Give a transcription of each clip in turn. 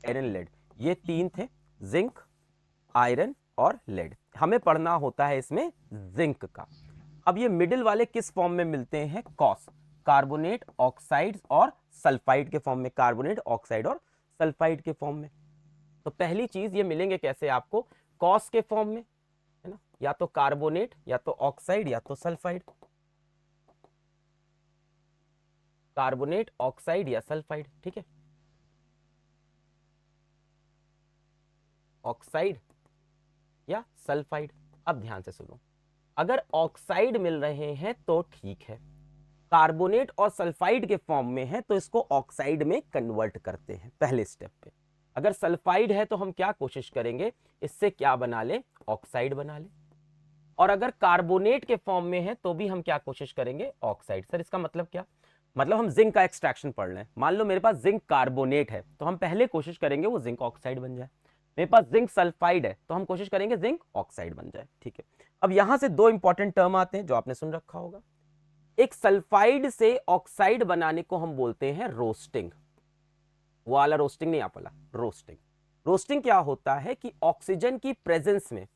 Iron lead, ये तीन थे, जिंक, आयरन और लेड। हमें पढ़ना होता है इसमें जिंक का। अब ये मिडिल वाले किस फॉर्म में मिलते हैं? कॉस, कार्बोनेट, ऑक्साइड्स और सल्फाइड के फॉर्म में, कार्बोनेट, ऑक्साइड और सल्फाइड के फॉर्म में। तो पहली चीज ये मिलेंगे कैसे आपको? कॉस के फॉर्म में, है ना, या तो कार्बोनेट या तो ऑक्साइड या तो सल्फाइड, कार्बोनेट, ऑक्साइड या सल्फाइड, ठीक है, ऑक्साइड या सल्फाइड। अब ध्यान से सुनो, अगर ऑक्साइड मिल रहे हैं तो ठीक है, कार्बोनेट और सल्फाइड के फॉर्म में है तो इसको ऑक्साइड में कन्वर्ट करते हैं पहले स्टेप पे। अगर सल्फाइड है तो हम क्या कोशिश करेंगे, इससे क्या बना ले? ऑक्साइड बना ले। और अगर कार्बोनेट के फॉर्म में है तो भी हम क्या कोशिश करेंगे? ऑक्साइड। सर इसका मतलब क्या? मतलब हम जिंक का एक्सट्रैक्शन पढ़ रहे हैं, मान लो मेरे पास जिंक कार्बोनेट है तो हम पहले कोशिश करेंगे वो जिंक ऑक्साइड बन जाए। मेरे पास जिंक सल्फाइड है तो हम कोशिश करेंगे जिंक ऑक्साइड बन जाए, ठीक है। अब यहां से दो इंपॉर्टेंट टर्म आते हैं जो आपने सुन रखा होगा। एक सल्फाइड से ऑक्साइड बनाने को हम बोलते हैं रोस्टिंग, वो वाला रोस्टिंग नहीं, आप वाला रोस्टिंग। रोस्टिंग क्या होता है कि ऑक्सीजन की प्रेजेंस में,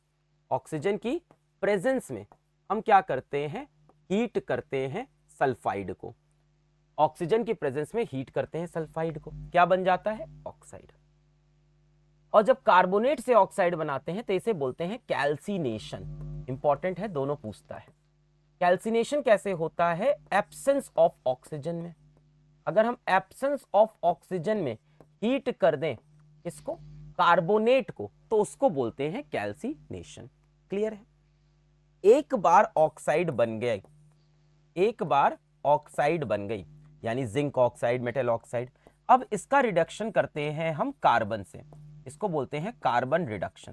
ऑक्सीजन की प्रेजेंस में हम क्या करते हैं? हीट करते हैं सल्फाइड को, ऑक्सीजन की प्रेजेंस में हीट करते हैं सल्फाइड को, क्या बन जाता है? ऑक्साइड। और जब कार्बोनेट से ऑक्साइड बनाते हैं तो इसे बोलते हैं कैल्सिनेशन। इंपॉर्टेंट है, दोनों पूछता है। कैल्सिनेशन कैसे होता है? एब्सेंस ऑफ ऑक्सीजन में। अगर हम एब्सेंस ऑफ ऑक्सीजन में हीट कर दें इसको, कार्बोनेट को, तो उसको बोलते हैं कैल्सिनेशन। क्लियर है? एक बार ऑक्साइड बन गए, एक बार ऑक्साइड बन गई, यानी जिंक ऑक्साइड, मेटल ऑक्साइड। अब इसका रिडक्शन करते हैं हम कार्बन से, इसको बोलते हैं कार्बन रिडक्शन।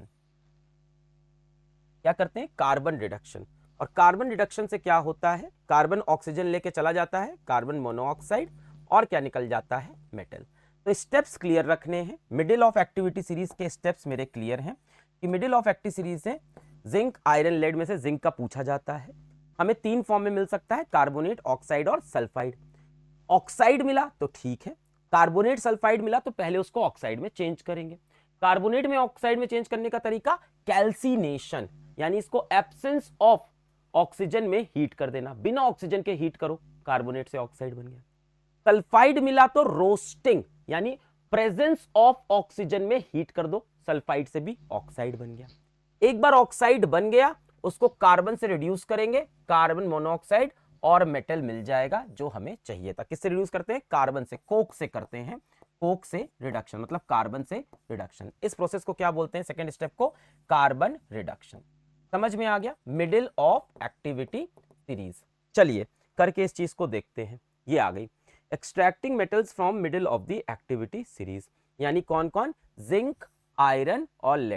क्या करते हैं? Carbon reduction. और कार्बन रिडक्शन से क्या होता है? कार्बन ऑक्सीजन लेके चला जाता है, कार्बन मोनोऑक्साइड, और क्या निकल जाता है? मेटल। तो स्टेप्स क्लियर रखने हैं। मिडिल ऑफ एक्टिविटी सीरीज के स्टेप्स मेरे क्लियर हैं कि मिडिल ऑफ एक्टिविटी सीरीज से जिंक, आयरन, लेड में से जिंक का पूछा जाता है। हमें तीन फॉर्म में मिल सकता है, कार्बोनेट, ऑक्साइड और सल्फाइड। ऑक्साइड मिला तो ठीक है, कार्बोनेट, सल्फाइड मिला तो पहले उसको ऑक्साइड में चेंज करेंगे। कार्बोनेट में ऑक्साइड में चेंज करने का तरीका कैल्सिनेशन, यानी इसको एब्सेंस ऑफ ऑक्सीजन में हीट कर देना, बिना ऑक्सीजन के हीट करो, कार्बोनेट से ऑक्साइड बन गया। सल्फाइड मिला तो रोस्टिंग, यानी प्रेजेंस ऑफ ऑक्सीजन में हीट कर दो, सल्फाइड से भी ऑक्साइड बन गया। एक बार ऑक्साइड बन गया उसको कार्बन से रिड्यूस करेंगे, कार्बन मोनोऑक्साइड और मेटल मिल जाएगा जो हमें चाहिए था। किससे रिड्यूस करते हैं? कार्बन से, कोक से करते हैं, कोक से रिडक्शन, मतलब कार्बन से रिडक्शन। इस प्रोसेस को क्या बोलते हैं? सेकेंड स्टेप को कार्बन रिडक्शन। समझ में आ गया? Middle of activity series. चलिए करके इस चीज को देखते हैं। ये आ गई extracting metals from middle of the activity series, यानी कौन कौन? जिंक, आयरन और लेड।